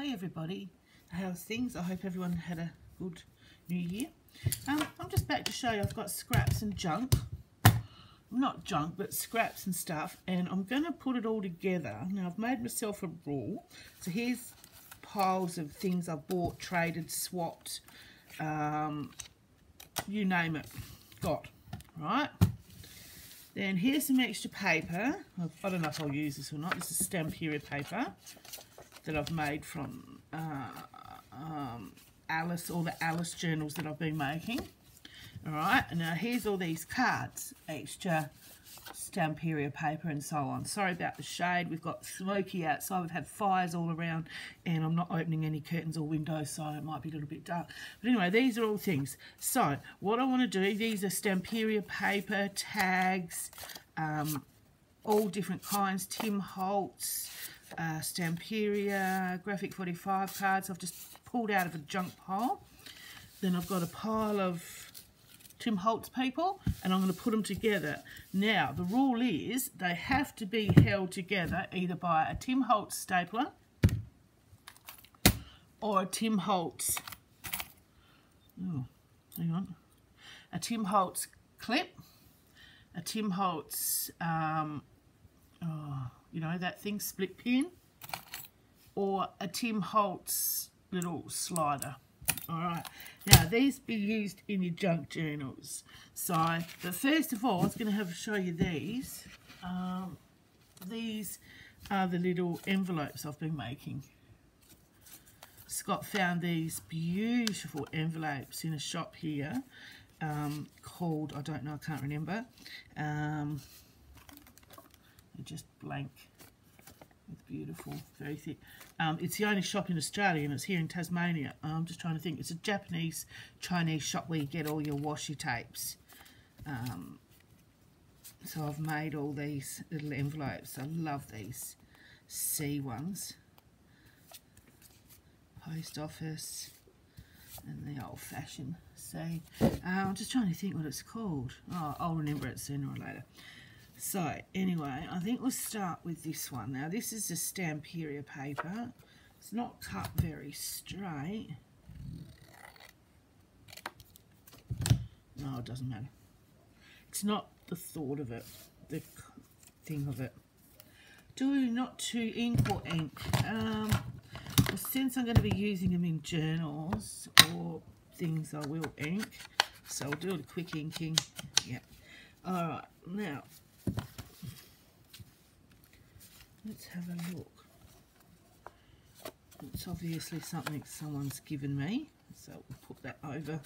Hi everybody, how's things? I hope everyone had a good new year. I'm just back to show you I've got scraps and junk. Not junk, but scraps and stuff, and I'm going to put it all together. Now I've made myself a rule. So here's piles of things I've bought, traded, swapped, you name it, got, right? Then here's some extra paper. I don't know if I'll use this or not. This is Stamperia paper that I've made from Alice, all the Alice journals that I've been making. Alright, and now here's all these cards, extra Stamperia paper and so on. Sorry about the shade, we've got smoky outside, we've had fires all around, and I'm not opening any curtains or windows, so it might be a little bit dark. But anyway, these are all things. So, what I want to do, these are Stamperia paper, tags, all different kinds, Tim Holtz, Stamperia, Graphic 45 cards I've just pulled out of a junk pile. Then I've got a pile of Tim Holtz people, and I'm going to put them together. Now, the rule is they have to be held together either by a Tim Holtz stapler or a Tim Holtz, a Tim Holtz clip, a Tim Holtz, you know, that thing, split pin, or a Tim Holtz little slider. Alright, now these be used in your junk journals. So, but first of all, I was going to show you these. These are the little envelopes I've been making. Scott found these beautiful envelopes in a shop here called, I don't know, I can't remember. They're just blank. It's beautiful, very thick. It's the only shop in Australia, and it's here in Tasmania. I'm just trying to think. It's a Japanese, Chinese shop where you get all your washi tapes. So I've made all these little envelopes. I love these C ones. Post office and the old-fashioned C. I'm just trying to think what it's called. Oh, I'll remember it sooner or later. So, anyway, I think we'll start with this one. Now, this is a Stamperia paper. It's not cut very straight. No, it doesn't matter. It's not the thought of it, the thing of it. Do not to ink or ink. Well, since I'm going to be using them in journals or things, I will ink. So, I'll do a quick inking. Yeah. Alright, now, let's have a look. It's obviously something someone's given me, so we'll put that over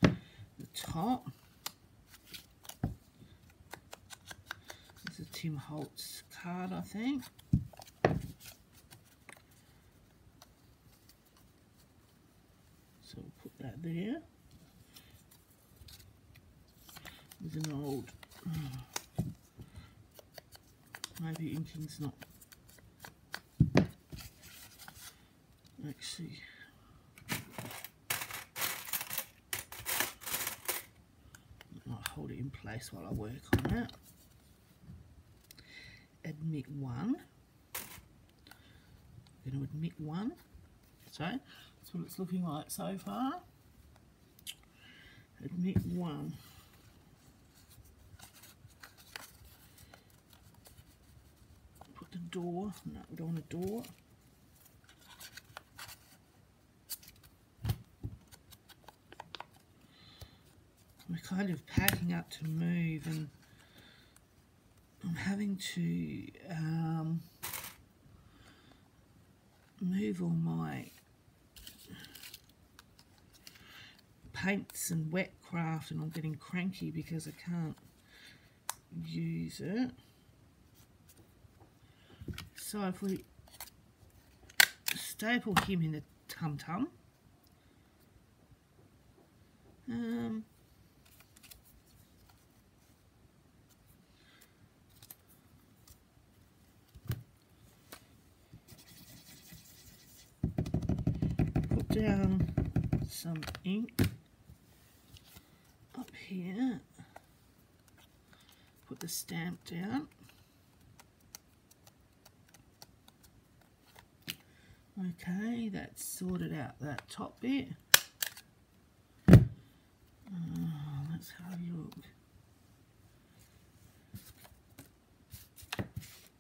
the top. This is a Tim Holtz card, I think. So we'll put that there. With an old, maybe inking's not actually, I'll hold it in place while I work on it. Admit one. I'm going to admit one. So that's what it's looking like so far. Admit one. Put the door. No, we don't want a door. We're kind of packing up to move, and I'm having to move all my paints and wet craft, and I'm getting cranky because I can't use it. So if we staple him in the tum-tum, put down some ink up here, put the stamp down. Okay, that's sorted out that top bit. Let's have a look.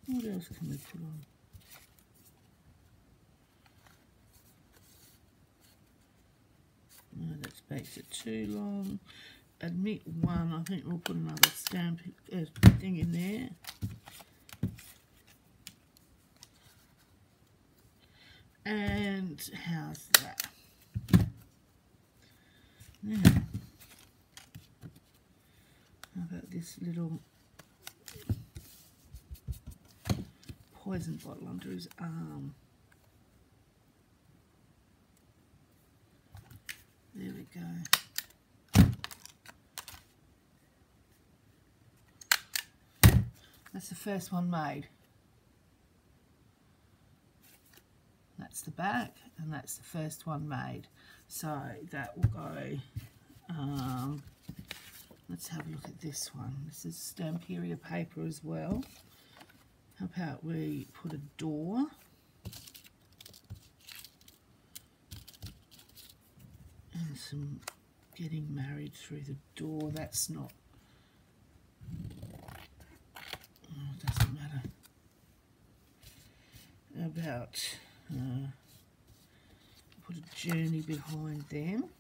What else can we put on? No, that makes it too long. Admit one, I think we'll put another stamp thing in there. And how's that? Now, how about this little poison bottle under his arm? There we go. That's the first one made. That's the back, and that's the first one made. So that will go. Let's have a look at this one. This is Stamperia paper as well. How about we put a door? And some getting married through the door. That's not. Oh, it doesn't matter. How about put a journey behind them.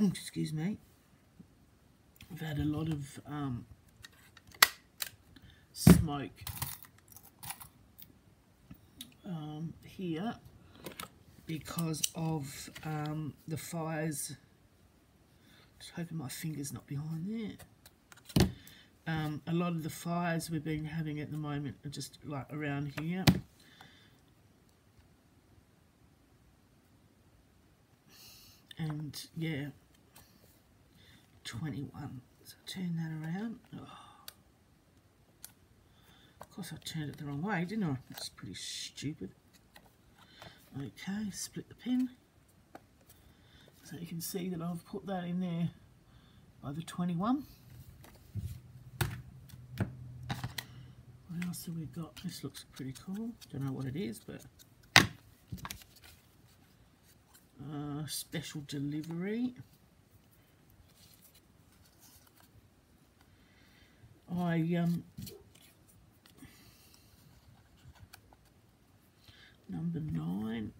Excuse me. I've had a lot of smoke here because of the fires. Just hoping my finger's not behind there. A lot of the fires we've been having at the moment are just like around here. And yeah, 21. So turn that around. Oh. Of course I turned it the wrong way, didn't I? That's pretty stupid. Okay, split the pin. So you can see that I've put that in there by the 21. What else have we got? This looks pretty cool. Don't know what it is, but special delivery. Number 9.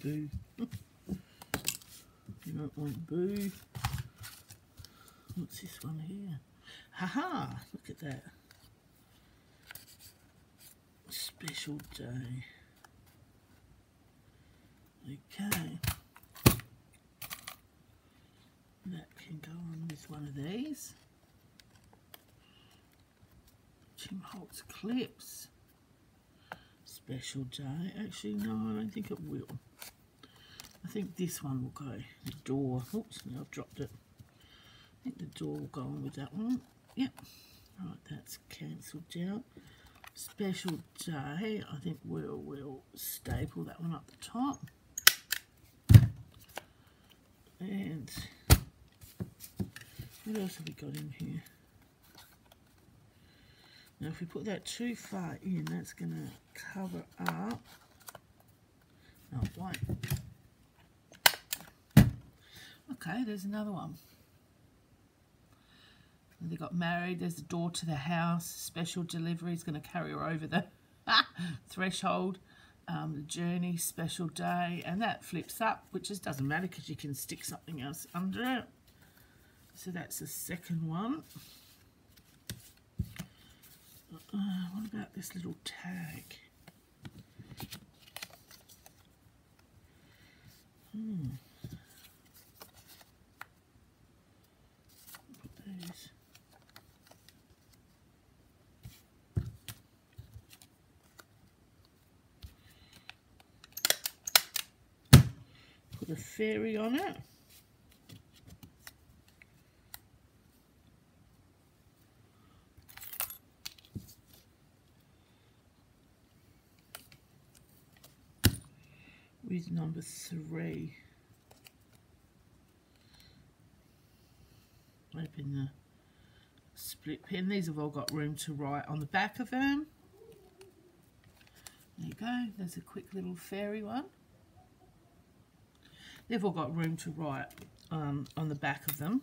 Boo. You don't want boo. What's this one here? Haha! Look at that. Special day. Okay. That can go on with one of these. Tim Holtz clips. Special day. Actually, no, I don't think it will. I think this one will go. The door. Oops, now I've dropped it. I think the door will go on with that one. Yep. Right, that's cancelled out. Special day. I think we'll staple that one up the top. And what else have we got in here? Now, if we put that too far in, that's going to cover up. No, it won't. Okay, there's another one. They got married. There's the door to the house. Special delivery is going to carry her over the threshold. The journey, special day, and that flips up, which just doesn't matter because you can stick something else under it. So that's the second one. What about this little tag? Put these. Put a fairy on it. With number 3. Open the split pen. These have all got room to write on the back of them. There you go. There's a quick little fairy one. They've all got room to write on the back of them.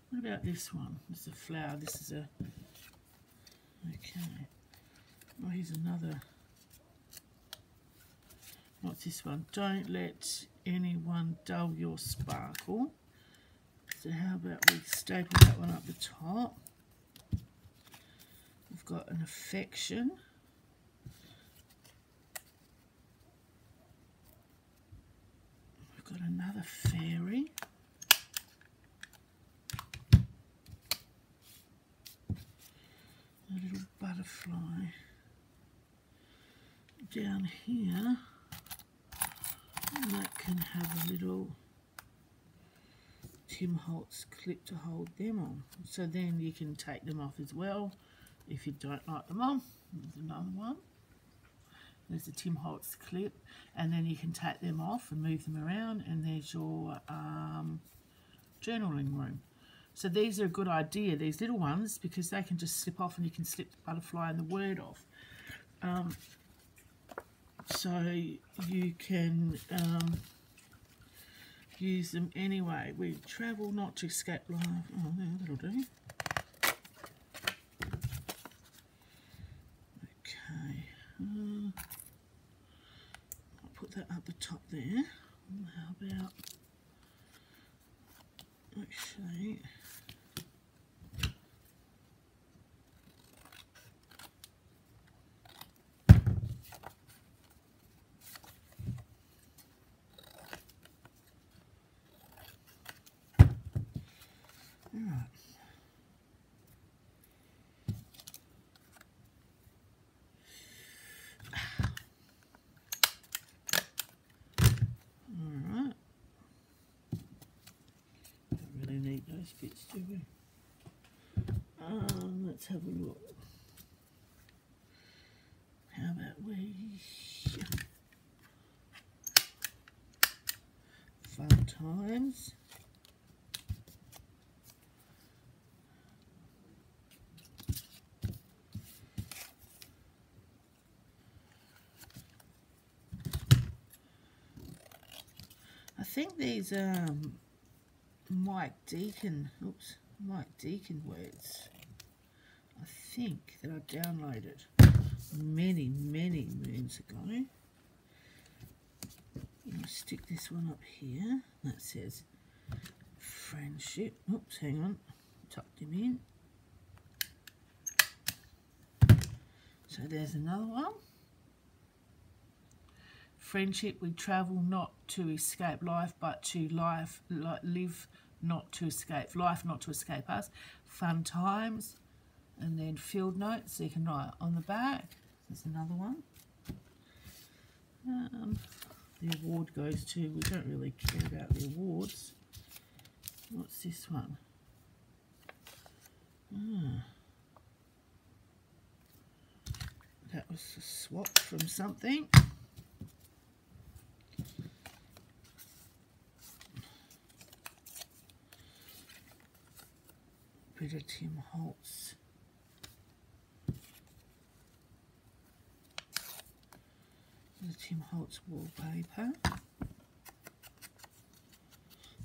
What about this one? This is a flower. This is a... Okay. Oh, here's another. What's this one? Don't let anyone dull your sparkle. So how about we staple that one up the top? We've got an affection. We've got another fairy. A little butterfly. Down here, and that can have a little Tim Holtz clip to hold them on. So then you can take them off as well if you don't like them on. There's another one. There's a Tim Holtz clip, and then you can take them off and move them around, and there's your journaling room. So these are a good idea, these little ones, because they can just slip off and you can slip the butterfly and the word off. So you can use them anyway. We travel not to escape life. Oh, yeah, that'll do. Okay. I'll put that up the top there. How about... Actually... Those bits, do we? Let's have a look. How about we... Fun times. I think these Mike Deacon words, I think, that I downloaded many moons ago. I'll stick this one up here. That says friendship. Oops, hang on. Tucked him in. So there's another one. Friendship, we travel not to escape life, but to live not to escape life, not to escape us. Fun times, and then field notes, so you can write on the back. There's another one. The award goes to, we don't really care about the awards. What's this one? That was a swap from something. Bit of Tim Holtz. The Tim Holtz wallpaper.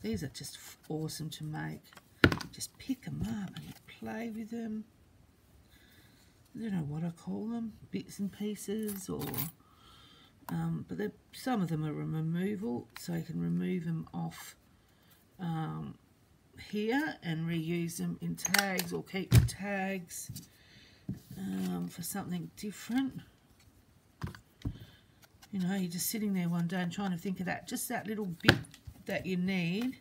These are just awesome to make. Just pick them up and play with them. I don't know what I call them, bits and pieces, or but some of them are removable, so you can remove them off here and reuse them in tags, or keep the tags for something different. You know, you're just sitting there one day and trying to think of that, just that little bit that you need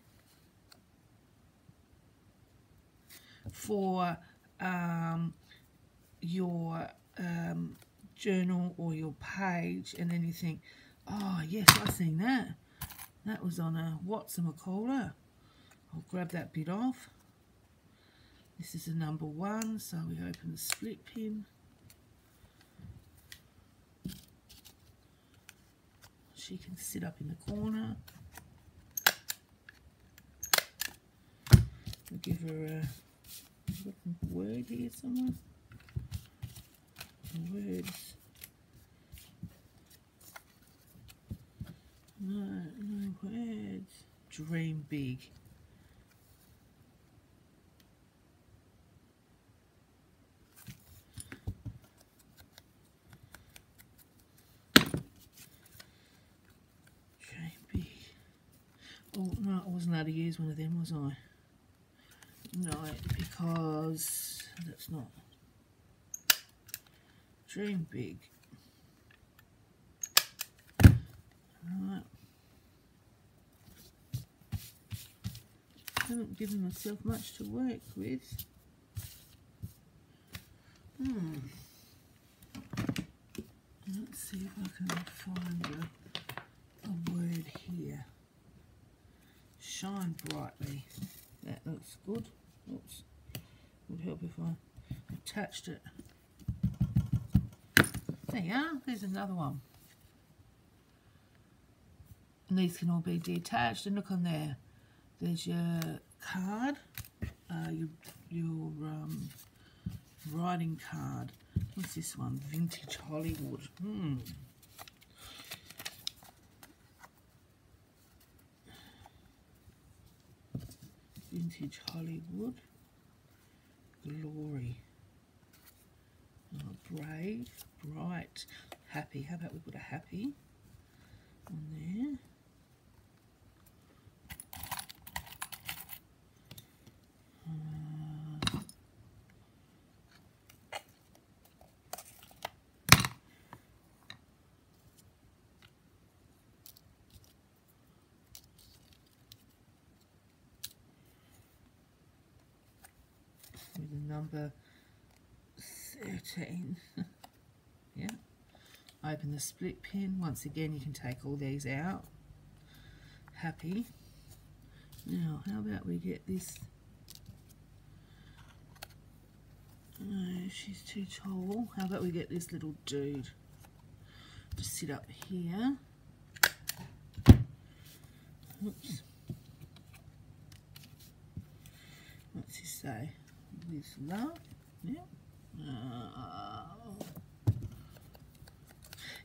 for your journal or your page, and then you think, oh yes, I've seen that. That was on a whatchamacallit. I'll grab that bit off. This is a number 1, so we open the split pin. She can sit up in the corner. We'll give her a word here somewhere. Words. No words. Dream big. Dream big. Oh no, I wasn't allowed to use one of them, was I? No, because that's not. Dream big. Right. Haven't given myself much to work with. Let's see if I can find a word here. Shine brightly. That looks good. Oops. Would help if I attached it. There you are. There's another one. And these can all be detached. And look on there. There's your card, your writing card. What's this one? Vintage Hollywood. Vintage Hollywood. Glory. Oh, brave, bright, happy. How about we put a happy on there? With a number 13. Yeah. Open the split pin. Once again, you can take all these out. Happy. Now, how about we get this? No, she's too tall. How about we get this little dude to sit up here? Oops. What's he say? With love. Yeah.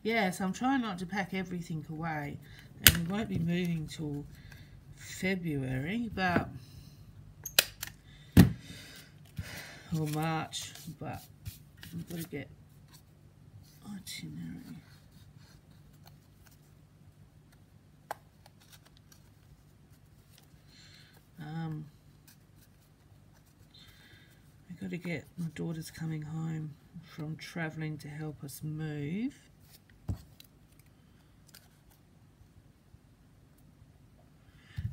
Yes, I'm trying not to pack everything away, and we won't be moving till February, but or March, but I've got to get itinerary. I've got to get, my daughter's coming home from travelling to help us move.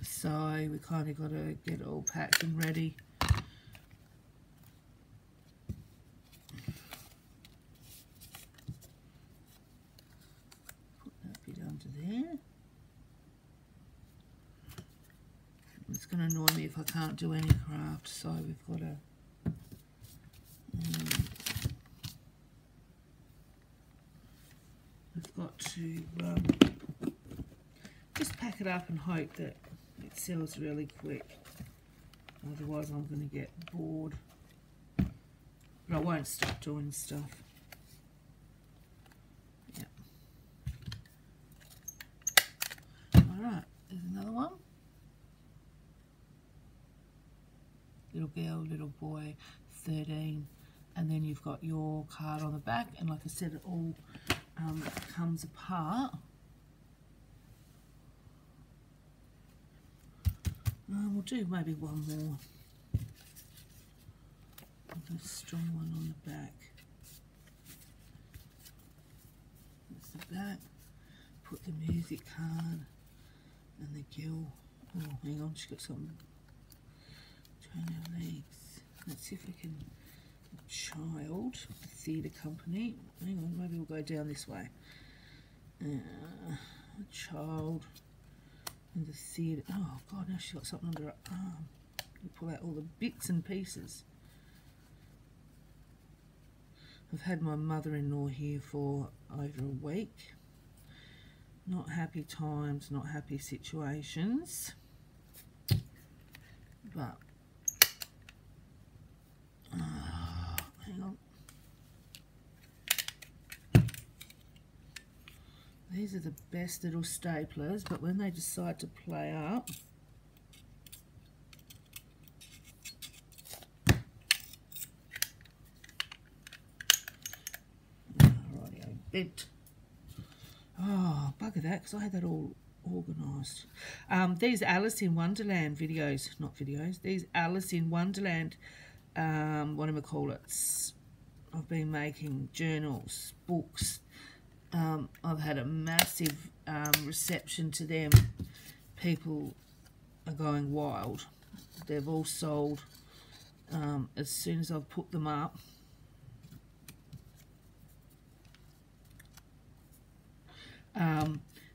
So we kind of got to get it all packed and ready. Put that bit under there. It's going to annoy me if I can't do any craft, so we've got to just pack it up and hope that it sells really quick. Otherwise I'm going to get bored. But I won't stop doing stuff. Yep. Alright, there's another one. Little girl, little boy, 13. And then you've got your card on the back. And like I said, it all comes apart. We'll do maybe one more. A strong one on the back. That's the back. Put the music card and the gill. Oh, hang on, she's got something. Turn her legs. Let's see if we can child, the theatre company. Hang on, maybe we'll go down this way. A child in the theatre. Oh God, now she's got something under her arm. You pull out all the bits and pieces. I've had my mother-in-law here for over a week. Not happy times, not happy situations. But hang on. These are the best little staplers, but when they decide to play up, alrighty, bent. Oh, bugger that, because I had that all organised. These Alice in Wonderland videos, not videos, these Alice in Wonderland, whatchamacallits, I've been making journals, books. I've had a massive reception to them. People are going wild. They've all sold as soon as I've put them up.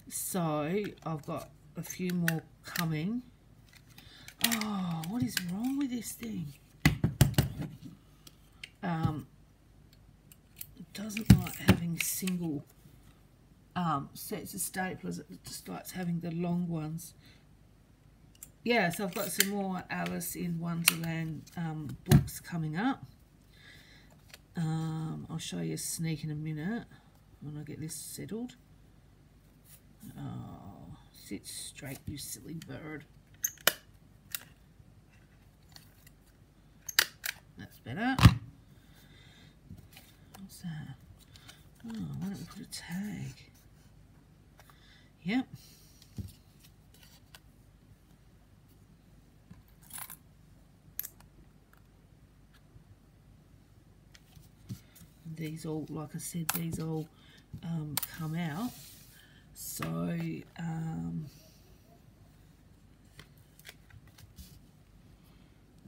So I've got a few more coming. Oh, what is wrong with this thing? It doesn't like having single sets of staplers. It just likes having the long ones. Yeah, so I've got some more Alice in Wonderland books coming up. I'll show you a sneak in a minute when I get this settled. Oh, sit straight, you silly bird. That's better. What's that? Oh, why don't we put a tag? Yep. These all, like I said, these all come out. So,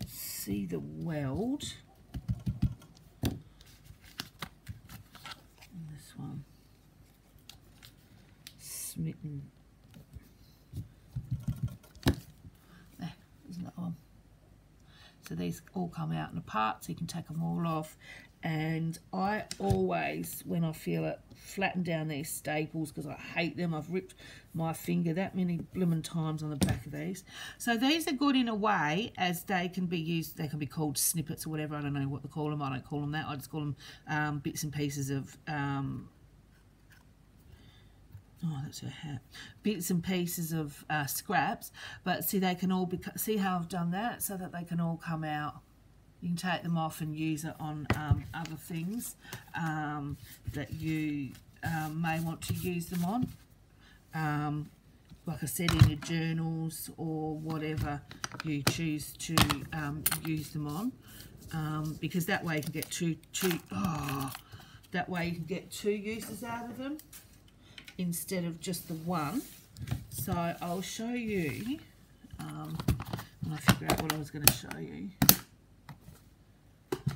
see the weld. And this one. Smitten. There, there's another one. So these all come out in a part, so you can take them all off. And I always, when I feel it, flatten down these staples because I hate them. I've ripped my finger that many blooming times on the back of these. So these are good in a way as they can be used, they can be called snippets or whatever. I don't know what to call them. I don't call them that. I just call them bits and pieces of, oh, that's her hat. Bits and pieces of scraps. But see, they can all be, see how I've done that so that they can all come out. You can take them off and use it on other things that you may want to use them on. Like I said, in your journals or whatever you choose to use them on. Because that way you can get that way you can get two uses out of them instead of just the one. So I'll show you when I figure out what I was going to show you.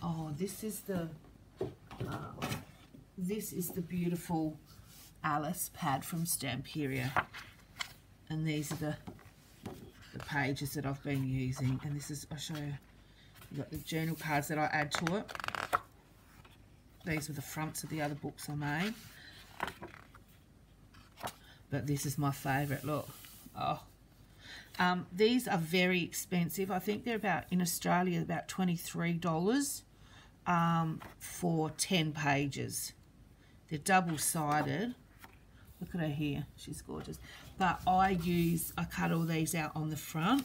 Oh, this is the beautiful Alice pad from Stamperia, and these are the pages that I've been using. And this is, I'll show you. You've got the journal cards that I add to it. These were the fronts of the other books I made, but this is my favourite. Look, oh. These are very expensive. I think they're about, in Australia, about $23 for 10 pages. They're double-sided. Look at her here. She's gorgeous. But I cut all these out on the front.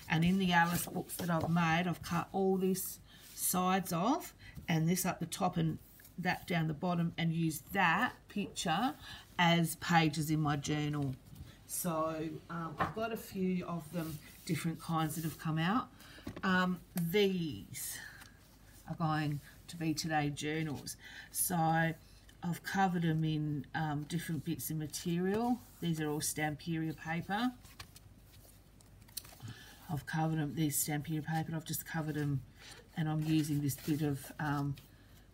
And in the Alice books that I've made, I've cut all this sides off and this up the top and that down the bottom and used that picture as pages in my journal. So I've got a few of them, different kinds that have come out. These are going to be today journals. So I've covered them in different bits of material. These are all Stamperia paper. I've covered them, these Stamperia paper, I've just covered them and I'm using this bit of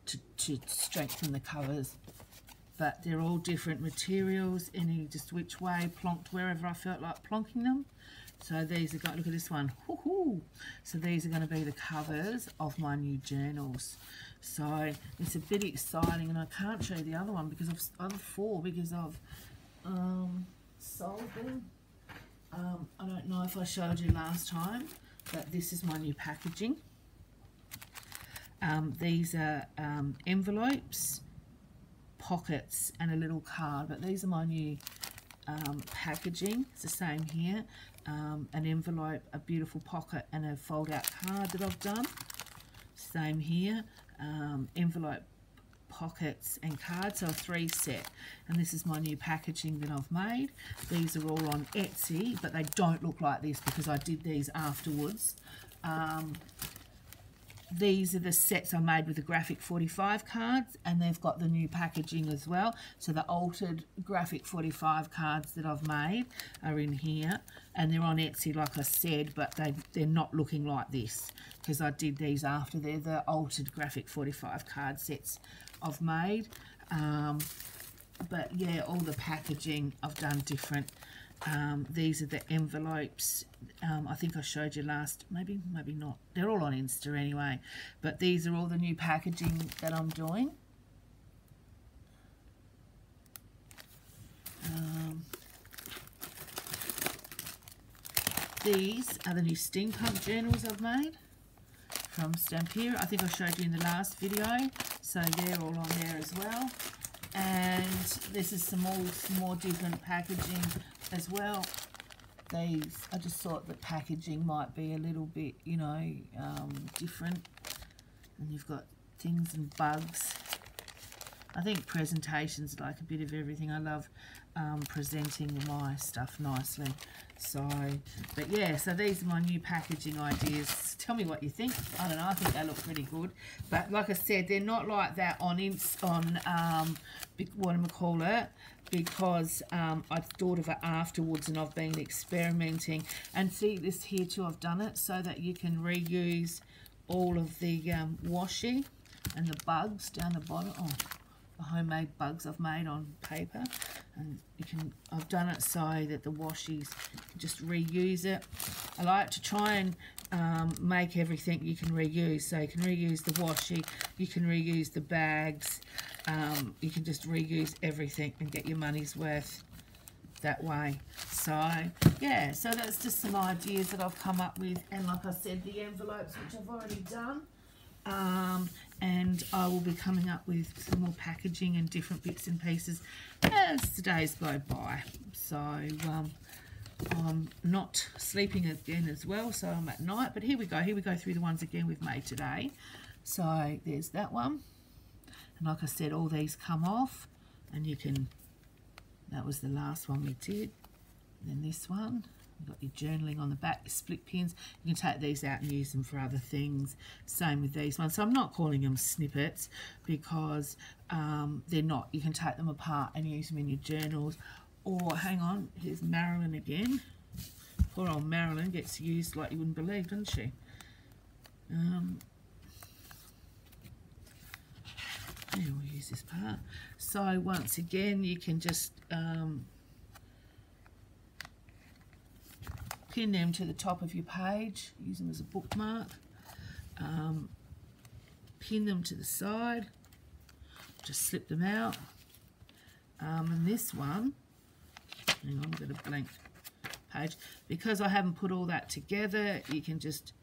to strengthen the covers. But they're all different materials, any just which way, plonked wherever I felt like plonking them. So these are going, look at this one. Woohoo! So these are going to be the covers of my new journals. So it's a bit exciting, and I can't show you the other one because I've four because I've sold them. I don't know if I showed you last time, but this is my new packaging. These are envelopes, pockets, and a little card, but these are my new packaging. It's the same here. An envelope, a beautiful pocket, and a fold out card that I've done. Same here. Envelope, pockets, and cards, so a 3 set. And this is my new packaging that I've made. These are all on Etsy, but they don't look like this because I did these afterwards. These are the sets I made with the graphic 45 cards, and they've got the new packaging as well. So the altered graphic 45 cards that I've made are in here, and they're on Etsy like I said, but they're not looking like this because I did these after. They're the altered graphic 45 card sets I've made. But yeah, all the packaging I've done different. These are the envelopes. I think I showed you last, maybe not. They're all on Insta anyway. But these are all the new packaging that I'm doing. These are the new steampunk journals I've made from Stamperia. I think I showed you in the last video. So they're all on there as well. And this is some more different packaging as well. These, I just thought the packaging might be a little bit, you know, different. And you've got things and bugs. I think presentation's like a bit of everything. I love presenting my stuff nicely. So, but yeah, so these are my new packaging ideas. Tell me what you think. I don't know, I think they look pretty good. But like I said, they're not like that on whatchamacallit, because I thought of it afterwards and I've been experimenting. And see this here too, I've done it so that you can reuse all of the washi and the bugs down the bottom. Oh, the homemade bugs I've made on paper, and I've done it so that the washies just reuse it. I like to try and make everything you can reuse. So you can reuse the washi, you can reuse the bags, you can just reuse everything and get your money's worth that way. So yeah, so that's just some ideas that I've come up with. And like I said, the envelopes, which I've already done. And I will be coming up with some more packaging and different bits and pieces as the days go by. So I'm not sleeping again as well, so I'm at night. But here we go through the ones again we've made today. So there's that one, and like I said, all these come off, and you can, that was the last one we did. And then this one, you've got your journaling on the back, your split pins. You can take these out and use them for other things. Same with these ones. So I'm not calling them snippets because they're not. You can take them apart and use them in your journals. Or, hang on, here's Marilyn again. Poor old Marilyn gets used like you wouldn't believe, doesn't she? Yeah, we'll use this part. So once again, you can just pin them to the top of your page, use them as a bookmark, pin them to the side, just slip them out. And this one, hang on, I've got a blank page. Because I haven't put all that together, you can just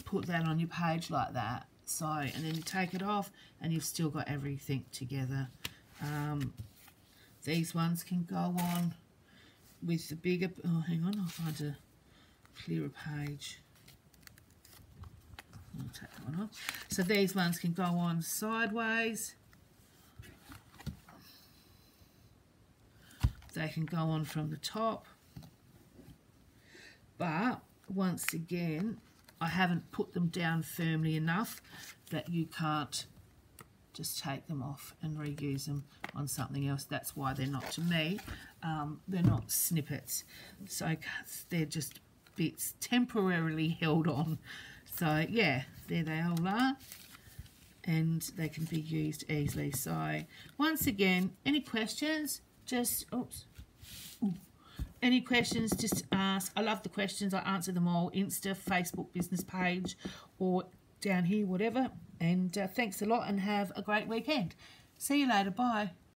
put that on your page like that. So, and then you take it off and you've still got everything together. These ones can go on with the bigger, oh hang on, I'll find a clearer page. I'll take that one off. So these ones can go on sideways. They can go on from the top. But once again, I haven't put them down firmly enough that you can't just take them off and reuse them on something else. That's why they're not, to me, they're not snippets. So they're just bits temporarily held on. So yeah, there they all are, and they can be used easily. So once again, any questions, just any questions, just ask. I love the questions. I answer them all. Insta, Facebook business page, or down here, whatever. And thanks a lot, and have a great weekend. See you later. Bye.